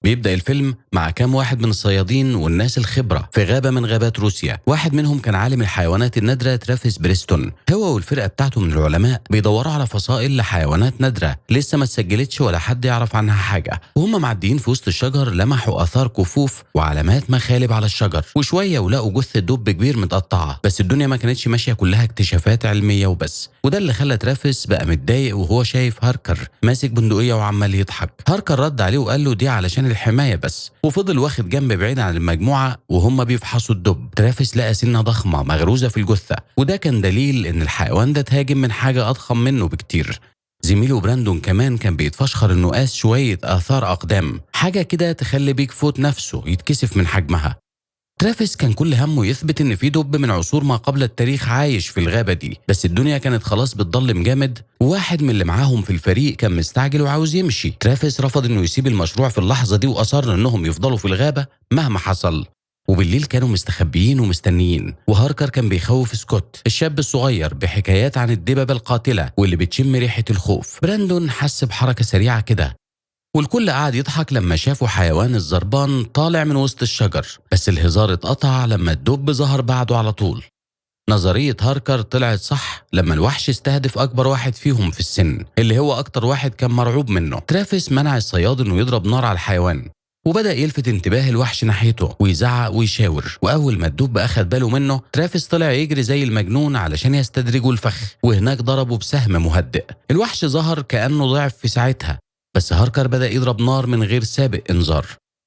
بيبدأ الفيلم مع كام واحد من الصيادين والناس الخبرة في غابة من غابات روسيا. واحد منهم كان عالم الحيوانات النادرة ترافيس بريستون. هو والفرقة بتاعته من العلماء بيدوروا على فصائل لحيوانات نادرة لسه ما اتسجلتش ولا حد يعرف عنها حاجة. وهم معديين في وسط الشجر لمحوا آثار كفوف وعلامات مخالب على الشجر، وشوية ولقوا جثة دب كبير متقطعة. بس الدنيا ما كانتش ماشية كلها اكتشافات علمية وبس، وده اللي خلى ترافيس بقى متضايق وهو شايف هاركر ماسك بندقية وعمال يضحك. هاركر رد عليه وقال له دي علشان الحماية بس، وفضل واخد جنب بعيد عن المجموعة وهم بيفحصوا الدب. ترافيس لقى سنة ضخمة مغروزة في الجثة، وده كان دليل ان الحيوان ده اتهاجم من حاجة اضخم منه بكتير. زميله براندون كمان كان بيتفشخر انه قاس شوية آثار أقدام، حاجة كده تخلي بيج فوت نفسه يتكسف من حجمها. ترافيس كان كل همه يثبت ان في دب من عصور ما قبل التاريخ عايش في الغابة دي، بس الدنيا كانت خلاص بتضلم جامد، وواحد من اللي معاهم في الفريق كان مستعجل وعاوز يمشي. ترافيس رفض انه يسيب المشروع في اللحظة دي واصر انهم يفضلوا في الغابة مهما حصل. وبالليل كانوا مستخبيين ومستنيين، وهاركر كان بيخوف سكوت الشاب الصغير بحكايات عن الدببة القاتلة واللي بتشم ريحة الخوف. براندون حس بحركة سريعة كده، والكل قعد يضحك لما شافوا حيوان الزربان طالع من وسط الشجر، بس الهزار اتقطع لما الدب ظهر بعده على طول. نظرية هاركر طلعت صح لما الوحش استهدف أكبر واحد فيهم في السن، اللي هو أكتر واحد كان مرعوب منه. ترافيس منع الصياد إنه يضرب نار على الحيوان، وبدأ يلفت انتباه الوحش ناحيته ويزعق ويشاور. وأول ما الدب أخد باله منه، ترافيس طلع يجري زي المجنون علشان يستدرجه الفخ، وهناك ضربه بسهم مهدئ. الوحش ظهر كأنه ضعف في ساعتها، بس هاركر بدأ يضرب نار من غير سابق إنذار،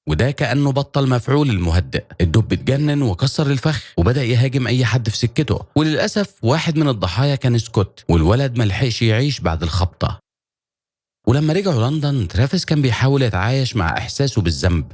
وده كأنه بطل مفعول المهدئ. الدب اتجنن وكسر الفخ وبدأ يهاجم أي حد في سكته، وللأسف واحد من الضحايا كان سكوت، والولد ملحقش يعيش بعد الخبطة. ولما رجعوا لندن، ترافيس كان بيحاول يتعايش مع إحساسه بالذنب،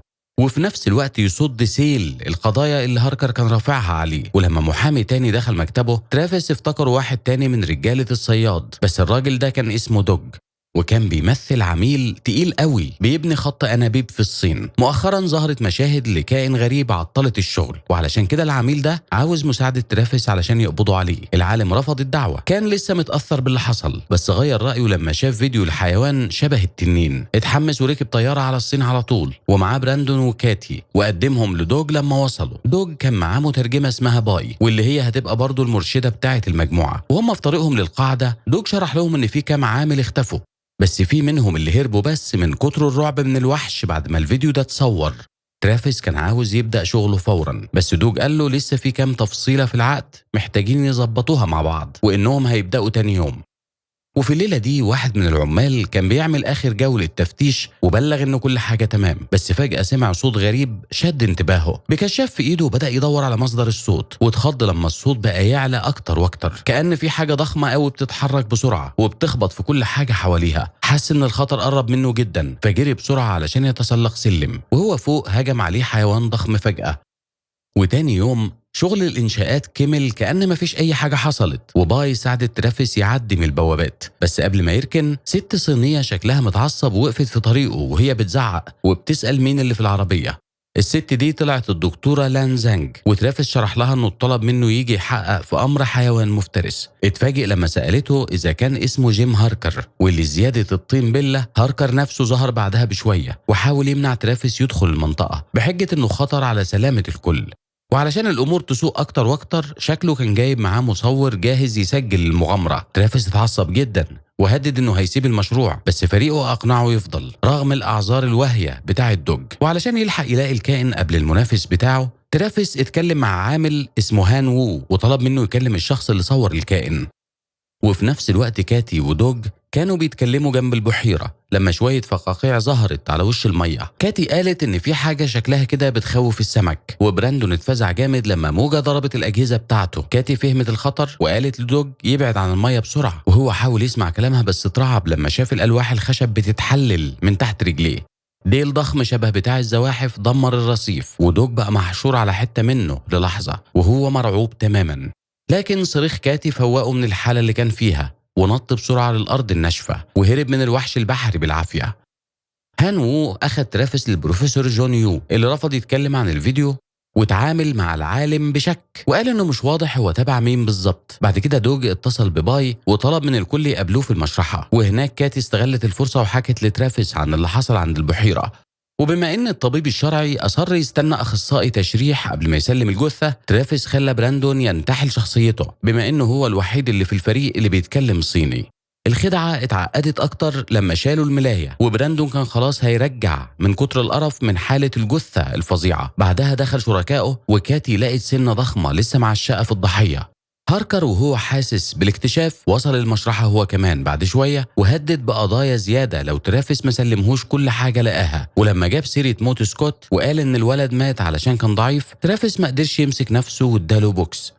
وفي نفس الوقت يصد سيل القضايا اللي هاركر كان رافعها عليه. ولما محامي تاني دخل مكتبه، ترافيس افتكر واحد تاني من رجالة الصياد، بس الراجل ده كان اسمه دوج، وكان بيمثل عميل تقيل قوي بيبني خط أنابيب في الصين. مؤخرا ظهرت مشاهد لكائن غريب عطلت الشغل، وعلشان كده العميل ده عاوز مساعدة ترافيس علشان يقبضوا عليه. العالم رفض الدعوة، كان لسه متأثر باللي حصل، بس غير رأيه لما شاف فيديو الحيوان شبه التنين. اتحمس وركب طيارة على الصين على طول، ومعاه براندون وكاتي، وقدمهم لدوج. لما وصلوا، دوج كان معاه مترجمة اسمها باي، واللي هي هتبقى برضو المرشدة بتاعة المجموعة. وهم في طريقهم للقاعدة، دوج شرح لهم ان في كام عامل اختفوا، بس في منهم اللي هربوا بس من كتر الرعب من الوحش بعد ما الفيديو ده اتصور. ترافيس كان عاوز يبدأ شغله فورا، بس دوج قال له لسه في كام تفصيلة في العقد محتاجين يظبطوها مع بعض، وإنهم هيبدأوا تاني يوم. وفي الليلة دي واحد من العمال كان بيعمل آخر جولة تفتيش وبلغ إنه كل حاجة تمام، بس فجأة سمع صوت غريب شد انتباهه. بكشاف في إيده بدأ يدور على مصدر الصوت، واتخض لما الصوت بقى يعلى أكتر وأكتر، كأن في حاجة ضخمة قوي بتتحرك بسرعة وبتخبط في كل حاجة حواليها. حس إن الخطر قرب منه جدا، فجري بسرعة علشان يتسلق سلم، وهو فوق هجم عليه حيوان ضخم فجأة. وتاني يوم شغل الإنشاءات كمل كأن مفيش أي حاجة حصلت، وباي ساعدت ترافيس يعدي من البوابات. بس قبل ما يركن، ست صينية شكلها متعصب وقفت في طريقه وهي بتزعق وبتسأل مين اللي في العربية. الست دي طلعت الدكتورة لان زانج، وترافيس شرح لها انه طلب منه يجي يحقق في امر حيوان مفترس. اتفاجئ لما سألته اذا كان اسمه جيم هاركر، واللي زيادة الطين بلة هاركر نفسه ظهر بعدها بشوية وحاول يمنع ترافيس يدخل المنطقة بحجة انه خطر على سلامة الكل. وعلشان الامور تسوء اكتر واكتر، شكله كان جايب معاه مصور جاهز يسجل المغامرة. ترافيس اتعصب جدا وهدد انه هيسيب المشروع، بس فريقه اقنعه يفضل رغم الاعذار الواهية بتاع الدوج. وعلشان يلحق يلاقي الكائن قبل المنافس بتاعه، ترافيس اتكلم مع عامل اسمه هان وو وطلب منه يكلم الشخص اللي صور الكائن. وفي نفس الوقت كاتي ودوج كانوا بيتكلموا جنب البحيرة لما شوية فقاقيع ظهرت على وش المية. كاتي قالت إن في حاجة شكلها كده بتخوف السمك، وبراندون اتفزع جامد لما موجة ضربت الأجهزة بتاعته. كاتي فهمت الخطر وقالت لدوج يبعد عن المية بسرعة، وهو حاول يسمع كلامها بس اترعب لما شاف الألواح الخشب بتتحلل من تحت رجليه. ديل ضخم شبه بتاع الزواحف دمر الرصيف، ودوج بقى محشور على حتة منه للحظة وهو مرعوب تماما. لكن صريخ كاتي فوقه من الحالة اللي كان فيها، ونط بسرعة للأرض الناشفة وهرب من الوحش البحري بالعافية. هان وو أخذ ترافيس للبروفيسور جون يو اللي رفض يتكلم عن الفيديو، وتعامل مع العالم بشك وقال إنه مش واضح هو تبع مين بالظبط. بعد كده دوج اتصل بباي وطلب من الكل يقابلوه في المشرحة، وهناك كاتي استغلت الفرصة وحكت لترافيس عن اللي حصل عند البحيرة. وبما ان الطبيب الشرعي اصر يستنى اخصائي تشريح قبل ما يسلم الجثه، ترافيس خلى براندون ينتحل شخصيته بما انه هو الوحيد اللي في الفريق اللي بيتكلم صيني. الخدعه اتعقدت اكتر لما شالوا الملايه، وبراندون كان خلاص هيرجع من كتر القرف من حاله الجثه الفظيعه. بعدها دخل شركائه، وكاتي لقت سنه ضخمه لسه معشقه في الضحيه. هاركر وهو حاسس بالاكتشاف وصل المشرحة هو كمان بعد شوية، وهدد بقضايا زيادة لو ترافيس ما سلمهوش كل حاجة لقاها. ولما جاب سيرة موت سكوت وقال ان الولد مات علشان كان ضعيف، ترافيس ما قدرش يمسك نفسه واداله بوكس.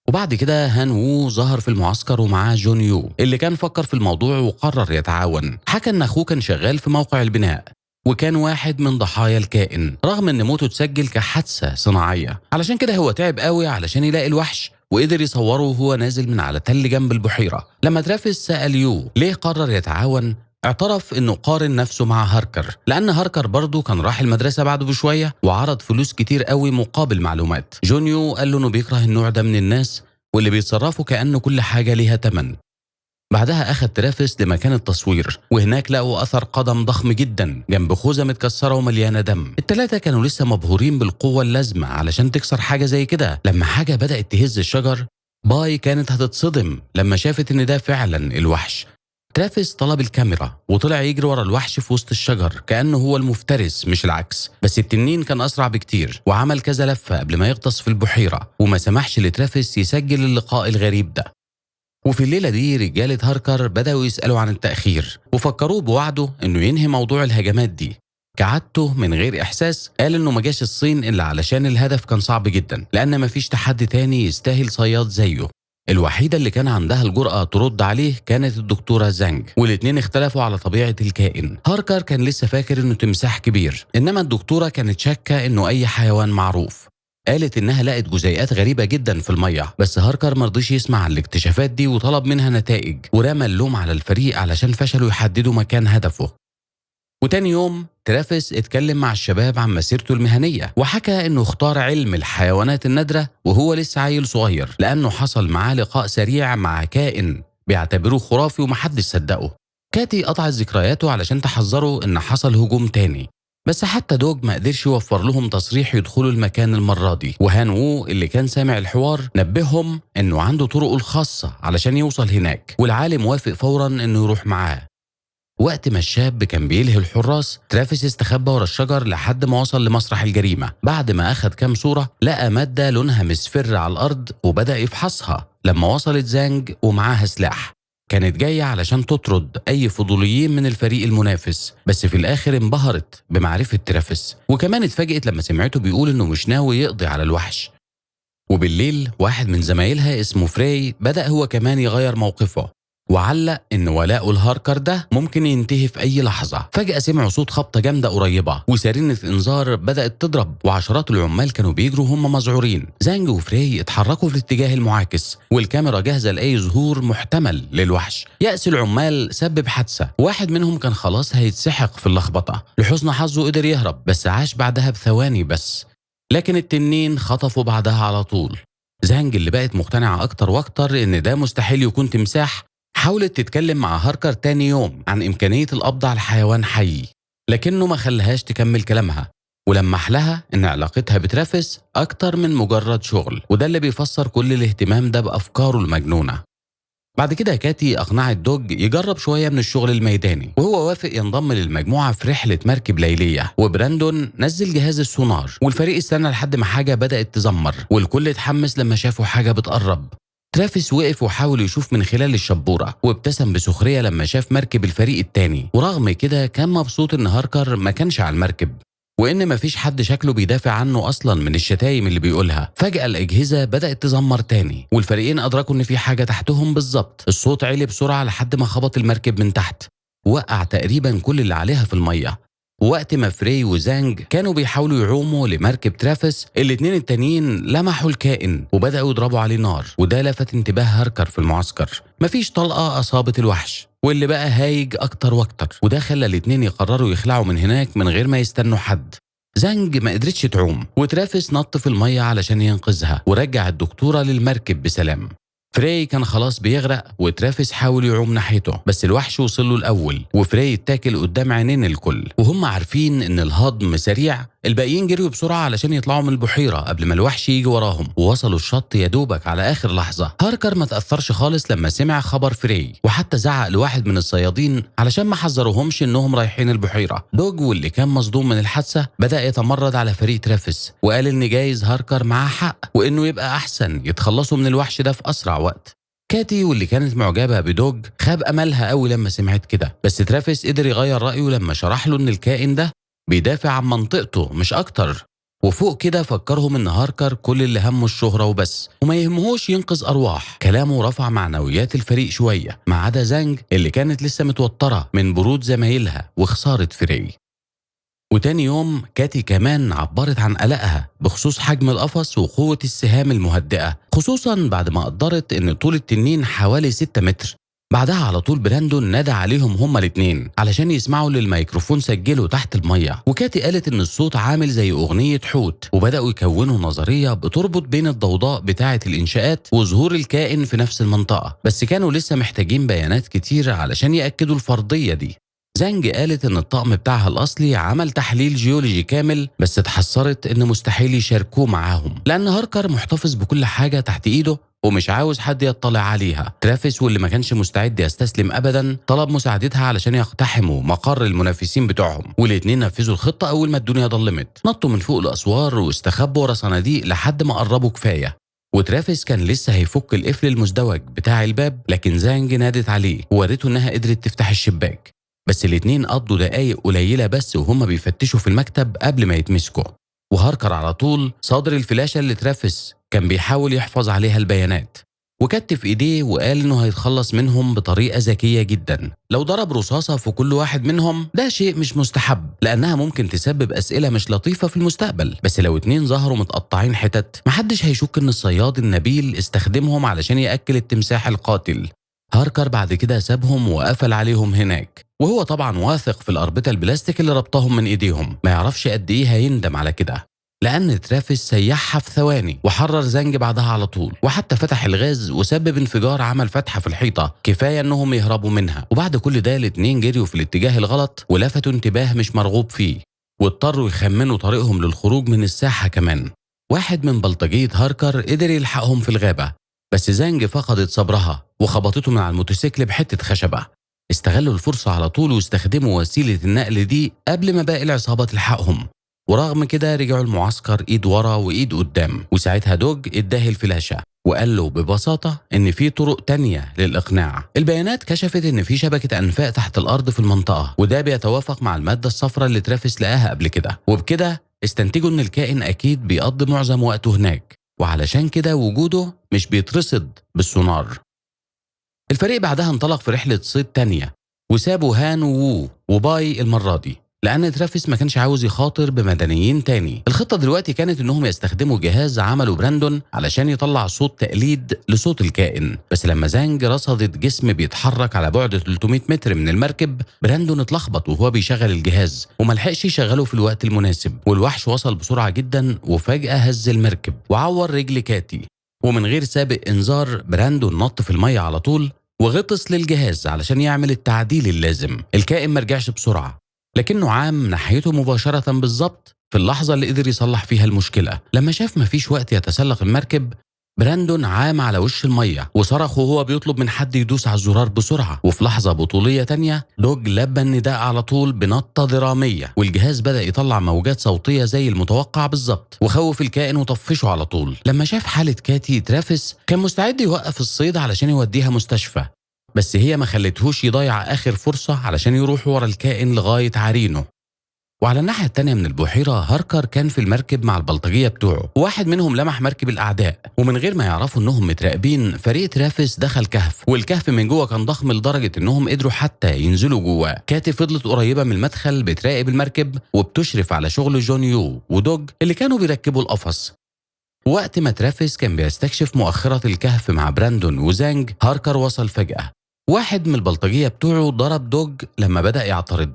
وبعد كده هان وو ظهر في المعسكر ومعاه جون يو اللي كان فكر في الموضوع وقرر يتعاون. حكى ان اخوه كان شغال في موقع البناء وكان واحد من ضحايا الكائن، رغم ان موته اتسجل كحادثة صناعية. علشان كده هو تعب قوي علشان يلاقي الوحش، وقدر يصوره وهو نازل من على تل جنب البحيرة. لما ترافيس سأل يو ليه قرر يتعاون، اعترف انه قارن نفسه مع هاركر، لان هاركر برضه كان راح المدرسة بعده بشوية وعرض فلوس كتير قوي مقابل معلومات. جون يو قال له انه بيكره النوع ده من الناس واللي بيتصرفوا كأنه كل حاجة ليها تمن. بعدها أخذ ترافيس لمكان التصوير، وهناك لقوا أثر قدم ضخم جدا جنب خوذة متكسرة ومليانة دم. التلاتة كانوا لسه مبهورين بالقوة اللازمة علشان تكسر حاجة زي كده. لما حاجة بدأت تهز الشجر، باي كانت هتتصدم لما شافت إن ده فعلا الوحش. ترافيس طلب الكاميرا وطلع يجري ورا الوحش في وسط الشجر كأنه هو المفترس مش العكس. بس التنين كان أسرع بكتير وعمل كذا لفة قبل ما يغطس في البحيرة، وما سمحش لترافيس يسجل اللقاء الغريب ده. وفي الليلة دي رجالة هاركر بدأوا يسألوا عن التأخير، وفكروه بوعده إنه ينهي موضوع الهجمات دي. كعادته من غير إحساس قال إنه ما جاش الصين إلا علشان الهدف كان صعب جدا، لأن ما فيش تحدي تاني يستاهل صياد زيه. الوحيدة اللي كان عندها الجرأة ترد عليه كانت الدكتورة زانج، والاتنين اختلفوا على طبيعة الكائن. هاركر كان لسه فاكر إنه تمساح كبير، إنما الدكتورة كانت شاكة إنه أي حيوان معروف. قالت إنها لقت جزيئات غريبة جدا في المية، بس هاركر مرضيش يسمع عن الاكتشافات دي وطلب منها نتائج، ورمى اللوم على الفريق علشان فشلوا يحددوا مكان هدفه. وتاني يوم ترافيس اتكلم مع الشباب عن مسيرته المهنية، وحكى إنه اختار علم الحيوانات النادرة وهو لسه عيل صغير، لأنه حصل معاه لقاء سريع مع كائن بيعتبروه خرافي ومحدش صدقه. كاتي قطعت ذكرياته علشان تحذره إن حصل هجوم تاني، بس حتى دوج ما قدرش يوفر لهم تصريح يدخلوا المكان المرة دي. وهان وو اللي كان سامع الحوار نبههم إنه عنده طرقه الخاصة علشان يوصل هناك، والعالم وافق فورا إنه يروح معاه. وقت ما الشاب كان بيلهي الحراس، ترافيس استخبى ورا الشجر لحد ما وصل لمسرح الجريمة. بعد ما أخذ كام صورة لقى مادة لونها مصفر على الأرض وبدأ يفحصها. لما وصلت زانج ومعاها سلاح، كانت جاية علشان تطرد أي فضوليين من الفريق المنافس، بس في الآخر انبهرت بمعرفة ترافيس، وكمان اتفاجئت لما سمعته بيقول إنه مش ناوي يقضي على الوحش. وبالليل واحد من زمايلها اسمه فري بدأ هو كمان يغير موقفه، وعلق إن ولاءه الهاركر ده ممكن ينتهي في أي لحظة. فجأة سمعوا صوت خبطة جامدة قريبة، وسرينة إنذار بدأت تضرب، وعشرات العمال كانوا بيجروا وهم مذعورين. زانج وفري اتحركوا في الاتجاه المعاكس، والكاميرا جاهزة لأي ظهور محتمل للوحش. يأس العمال سبب حادثة، واحد منهم كان خلاص هيتسحق في اللخبطة. لحسن حظه قدر يهرب، بس عاش بعدها بثواني بس، لكن التنين خطفوا بعدها على طول. زانج اللي بقت مقتنعة أكتر وأكتر إن ده مستحيل يكون تمساح، حاولت تتكلم مع هاركر تاني يوم عن إمكانية القبض على حيوان حي، لكنه ما خلهاش تكمل كلامها، ولمح لها إن علاقتها بترافيس أكتر من مجرد شغل، وده اللي بيفسر كل الاهتمام ده بأفكاره المجنونة. بعد كده كاتي أقنعت دوج يجرب شوية من الشغل الميداني، وهو وافق ينضم للمجموعة في رحلة مركب ليلية. وبراندون نزل جهاز السونار، والفريق استنى لحد ما حاجة بدأت تزمر، والكل اتحمس لما شافوا حاجة بتقرب. ترافيس وقف وحاول يشوف من خلال الشبورة، وابتسم بسخرية لما شاف مركب الفريق التاني، ورغم كده كان مبسوط إن هاركر ما كانش على المركب، وإن مفيش حد شكله بيدافع عنه أصلا من الشتايم اللي بيقولها. فجأة الأجهزة بدأت تزمر تاني، والفريقين أدركوا إن في حاجة تحتهم بالظبط. الصوت عالي بسرعة لحد ما خبط المركب من تحت، وقع تقريبا كل اللي عليها في المية. وقت ما فري وزانج كانوا بيحاولوا يعوموا لمركب ترافيس، الاتنين التانيين لمحوا الكائن وبدأوا يضربوا عليه نار، وده لفت انتباه هاركر في المعسكر. مفيش طلقة أصابت الوحش، واللي بقى هايج أكتر وأكتر، وده خلى الاتنين يقرروا يخلعوا من هناك من غير ما يستنوا حد. زانج ما قدرتش تعوم، وترافيس نط في المية علشان ينقذها ورجع الدكتورة للمركب بسلام. فري كان خلاص بيغرق وترافيس حاول يعوم ناحيته، بس الوحش وصل له الأول وفري اتاكل قدام عينين الكل. وهم عارفين إن الهضم سريع، الباقيين جريوا بسرعة علشان يطلعوا من البحيرة قبل ما الوحش يجي وراهم، ووصلوا الشط يا دوبك على آخر لحظة. هاركر ما تأثرش خالص لما سمع خبر فري، وحتى زعق لواحد من الصيادين علشان ما حذروهمش إنهم رايحين البحيرة. دوج واللي كان مصدوم من الحادثة بدأ يتمرد على فريق ترافيس، وقال إن جايز هاركر معاه حق، وإنه يبقى أحسن يتخلصوا من الوحش ده في أسرع وقت. كاتي واللي كانت معجبة بدوج خاب أملها قوي لما سمعت كده، بس ترافيس قدر يغير رأيه لما شرح له إن الكائن ده بيدافع عن منطقته مش أكتر. وفوق كده فكرهم إن هاركر كل اللي همه الشهرة وبس، وما يهمهوش ينقذ أرواح. كلامه رفع معنويات الفريق شوية، ما عدا زانج اللي كانت لسه متوترة من برود زمايلها وخسارة فري. وتاني يوم كاتي كمان عبرت عن قلقها بخصوص حجم القفص وقوة السهام المهدئة، خصوصا بعد ما قدرت ان طول التنين حوالي 6 متر. بعدها على طول براندون نادى عليهم هما الاتنين علشان يسمعوا اللي الميكروفون سجله تحت المية، وكاتي قالت ان الصوت عامل زي اغنية حوت، وبدأوا يكونوا نظرية بتربط بين الضوضاء بتاعة الانشاءات وظهور الكائن في نفس المنطقة، بس كانوا لسه محتاجين بيانات كتير علشان يأكدوا الفرضية دي. زانج قالت إن الطقم بتاعها الأصلي عمل تحليل جيولوجي كامل، بس اتحسرت إن مستحيل يشاركوه معاهم لأن هاركر محتفظ بكل حاجة تحت إيده ومش عاوز حد يطلع عليها. ترافيس واللي ما كانش مستعد يستسلم أبدا طلب مساعدتها علشان يقتحموا مقر المنافسين بتوعهم، والاتنين نفذوا الخطة. أول ما الدنيا ضلمت نطوا من فوق الأسوار واستخبوا ورا صناديق لحد ما قربوا كفاية. وترافيس كان لسه هيفك القفل المزدوج بتاع الباب، لكن زانج نادت عليه وورته إنها قدرت تفتح الشباك. بس الاتنين قضوا دقايق قليلة بس وهم بيفتشوا في المكتب قبل ما يتمسكوا، وهاركر على طول صادر الفلاشة اللي ترافيس كان بيحاول يحفظ عليها البيانات، وكتف ايديه وقال انه هيتخلص منهم بطريقة ذكية جدا. لو ضرب رصاصة في كل واحد منهم ده شيء مش مستحب لانها ممكن تسبب اسئلة مش لطيفة في المستقبل، بس لو اتنين ظهروا متقطعين حتت محدش هيشك ان الصياد النبيل استخدمهم علشان يأكل التمساح القاتل. هاركر بعد كده سابهم وقفل عليهم هناك، وهو طبعا واثق في الأربطة البلاستيك اللي ربطهم من ايديهم، ما يعرفش قد ايه هيندم على كده لأن ترافيس سيحها في ثواني وحرر زانج بعدها على طول، وحتى فتح الغاز وسبب انفجار عمل فتحة في الحيطة كفاية انهم يهربوا منها. وبعد كل ده الاتنين جريوا في الاتجاه الغلط ولفتوا انتباه مش مرغوب فيه، واضطروا يخمنوا طريقهم للخروج من الساحة كمان. واحد من بلطجية هاركر قدر يلحقهم في الغابة، بس زانج فقدت صبرها وخبطته من على الموتوسيكل بحتة خشبة. استغلوا الفرصة على طول واستخدموا وسيلة النقل دي قبل ما باقي العصابة تلحقهم، ورغم كده رجعوا المعسكر ايد ورا وايد قدام. وساعتها دوج اداه الفلاشة وقال له ببساطة ان في طرق تانية للإقناع. البيانات كشفت ان في شبكة أنفاق تحت الأرض في المنطقة، وده بيتوافق مع المادة الصفراء اللي ترافيس لقاها قبل كده، وبكده استنتجوا ان الكائن أكيد بيقضي معظم وقته هناك، وعلشان كده وجوده مش بيترصد بالسونار. الفريق بعدها انطلق في رحلة صيد تانية وسابوا هان ووو وباي المرة دي لأن ترافيس ما كانش عاوز يخاطر بمدنيين تاني. الخطة دلوقتي كانت إنهم يستخدموا جهاز عمله براندون علشان يطلع صوت تقليد لصوت الكائن، بس لما زانج رصدت جسم بيتحرك على بعد 300 متر من المركب براندون اتلخبط وهو بيشغل الجهاز وملحقش يشغله في الوقت المناسب، والوحش وصل بسرعة جدا وفجأة هز المركب وعور رجل كاتي. ومن غير سابق إنذار براندون نط في المية على طول وغطس للجهاز علشان يعمل التعديل اللازم. الكائن مرجعش بسرعة لكنه عام ناحيته مباشرة بالظبط في اللحظة اللي قدر يصلح فيها المشكلة. لما شاف مفيش وقت يتسلق المركب براندون عام على وش المية وصرخ وهو بيطلب من حد يدوس على الزرار بسرعة. وفي لحظة بطولية تانية دوج لبى النداء على طول بنطة درامية، والجهاز بدأ يطلع موجات صوتية زي المتوقع بالظبط وخوف الكائن وطفشه على طول. لما شاف حالة كاتي ترافيس كان مستعد يوقف الصيد علشان يوديها مستشفى، بس هي ما خلتهوش يضيع آخر فرصة علشان يروح ورا الكائن لغاية عرينه. وعلى الناحية التانية من البحيرة هاركر كان في المركب مع البلطجية بتوعه، وواحد منهم لمح مركب الأعداء، ومن غير ما يعرفوا إنهم متراقبين فريق ترافيس دخل كهف، والكهف من جوه كان ضخم لدرجة إنهم قدروا حتى ينزلوا جواه. كاتي فضلت قريبة من المدخل بتراقب المركب وبتشرف على شغل جون يو ودوج اللي كانوا بيركبوا القفص. وقت ما ترافيس كان بيستكشف مؤخرة الكهف مع براندون وزانج هاركر وصل فجأة. واحد من البلطجية بتوعه ضرب دوج لما بدأ يعترض.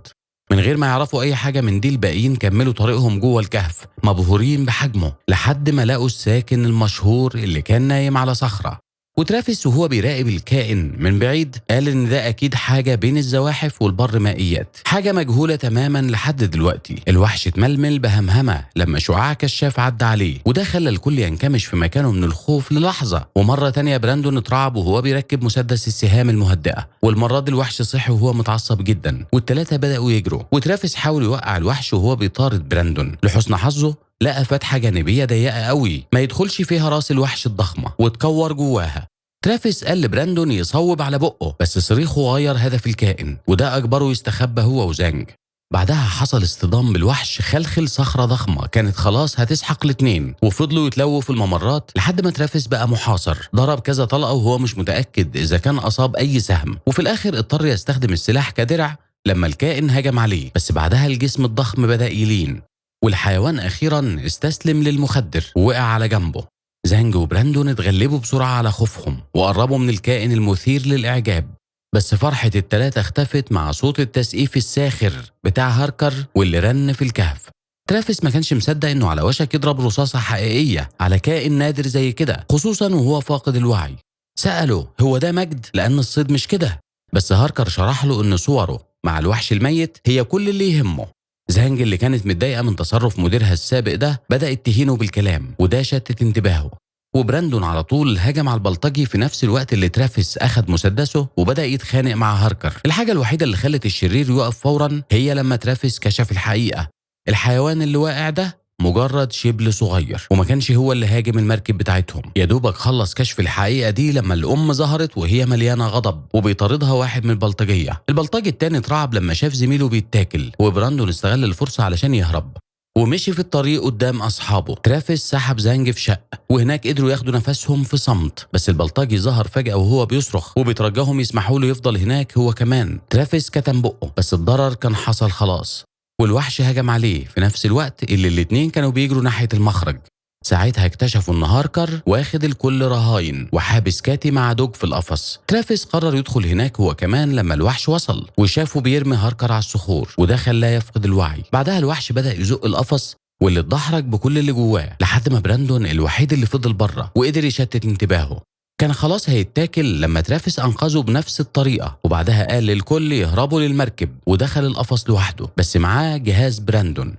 من غير ما يعرفوا أي حاجة من دي الباقيين كملوا طريقهم جوه الكهف مبهورين بحجمه لحد ما لقوا الساكن المشهور اللي كان نايم على صخرة. وترافيس وهو بيراقب الكائن من بعيد قال إن ده أكيد حاجة بين الزواحف والبر مائيات، حاجة مجهولة تماما لحد دلوقتي. الوحش اتململ بهمهمة لما شعاع كشاف عدى عليه، وده خلى الكل ينكمش في مكانه من الخوف للحظة. ومرة تانية براندون اترعب وهو بيركب مسدس السهام المهدئة، والمرة دي الوحش صحي وهو متعصب جدا، والتلاتة بدأوا يجروا. وترافيس حاول يوقع الوحش وهو بيطارد براندون. لحسن حظه لقى فتحة جانبية ضيقة قوي ما يدخلش فيها راس الوحش الضخمة، واتكور جواها. ترافيس قال لبراندون يصوب على بقه، بس صريخه غير هدف الكائن، وده أجبره يستخبى هو وزانج. بعدها حصل اصطدام بالوحش خلخل صخرة ضخمة كانت خلاص هتسحق الاتنين، وفضلوا يتلووا في الممرات لحد ما ترافيس بقى محاصر. ضرب كذا طلقة وهو مش متأكد إذا كان أصاب أي سهم، وفي الآخر اضطر يستخدم السلاح كدرع لما الكائن هجم عليه. بس بعدها الجسم الضخم بدأ يلين، والحيوان أخيرا استسلم للمخدر ووقع على جنبه. زانج وبراندون اتغلبوا بسرعة على خوفهم وقربوا من الكائن المثير للإعجاب، بس فرحة التلاتة اختفت مع صوت التسقيف الساخر بتاع هاركر واللي رن في الكهف. ترافيس ما كانش مصدق انه على وشك يضرب رصاصة حقيقية على كائن نادر زي كده، خصوصا وهو فاقد الوعي. سأله هو ده مجد لأن الصيد مش كده، بس هاركر شرح له ان صوره مع الوحش الميت هي كل اللي يهمه. زانج اللي كانت متضايقة من تصرف مديرها السابق ده بدأت تهينه بالكلام، وده شتت انتباهه. وبراندون على طول هجم على البلطجي في نفس الوقت اللي ترافيس أخد مسدسه وبدأ يتخانق مع هاركر. الحاجة الوحيدة اللي خلت الشرير يقف فورا هي لما ترافيس كشف الحقيقة. الحيوان اللي واقع ده مجرد شبل صغير، وما كانش هو اللي هاجم المركب بتاعتهم. يا دوبك خلص كشف الحقيقة دي لما الأم ظهرت وهي مليانة غضب وبيطاردها واحد من البلطجية. البلطجي التاني اترعب لما شاف زميله بيتاكل، وبراندون استغل الفرصة علشان يهرب ومشي في الطريق قدام أصحابه. ترافيس سحب زانج في شقة، وهناك قدروا ياخدوا نفسهم في صمت، بس البلطجي ظهر فجأة وهو بيصرخ وبيترجاهم يسمحوا له يفضل هناك هو كمان. ترافيس كتم بقه، بس الضرر كان حصل خلاص، والوحش هجم عليه في نفس الوقت اللي الاتنين كانوا بيجروا ناحية المخرج. ساعتها اكتشفوا ان هاركر واخد الكل رهاين وحابس كاتي مع دوج في القفص. ترافيس قرر يدخل هناك هو كمان لما الوحش وصل وشافه بيرمي هاركر على الصخور، وده خلاه يفقد الوعي. بعدها الوحش بدأ يزق القفص واللي اتدحرج بكل اللي جواه لحد ما براندون الوحيد اللي فضل بره وقدر يشتت انتباهه. كان خلاص هيتاكل لما ترافيس أنقذه بنفس الطريقة، وبعدها قال للكل يهربوا للمركب ودخل القفص لوحده بس معاه جهاز براندون.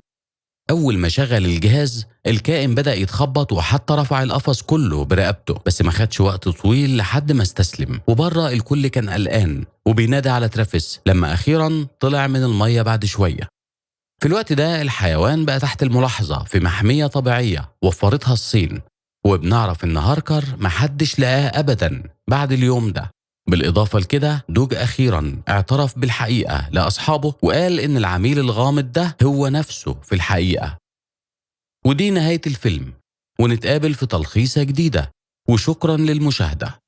أول ما شغل الجهاز الكائن بدأ يتخبط وحتى رفع القفص كله برقبته، بس ما خدش وقت طويل لحد ما استسلم. وبره الكل كان قلقان وبينادى على ترافيس لما أخيرا طلع من المية بعد شوية. في الوقت ده الحيوان بقى تحت الملاحظة في محمية طبيعية وفرتها الصين، وبنعرف إن هاركر محدش لقاه أبدا بعد اليوم ده. بالإضافة لكده دوج أخيرا اعترف بالحقيقة لأصحابه وقال إن العميل الغامض ده هو نفسه في الحقيقة. ودي نهاية الفيلم، ونتقابل في تلخيصة جديدة، وشكرا للمشاهدة.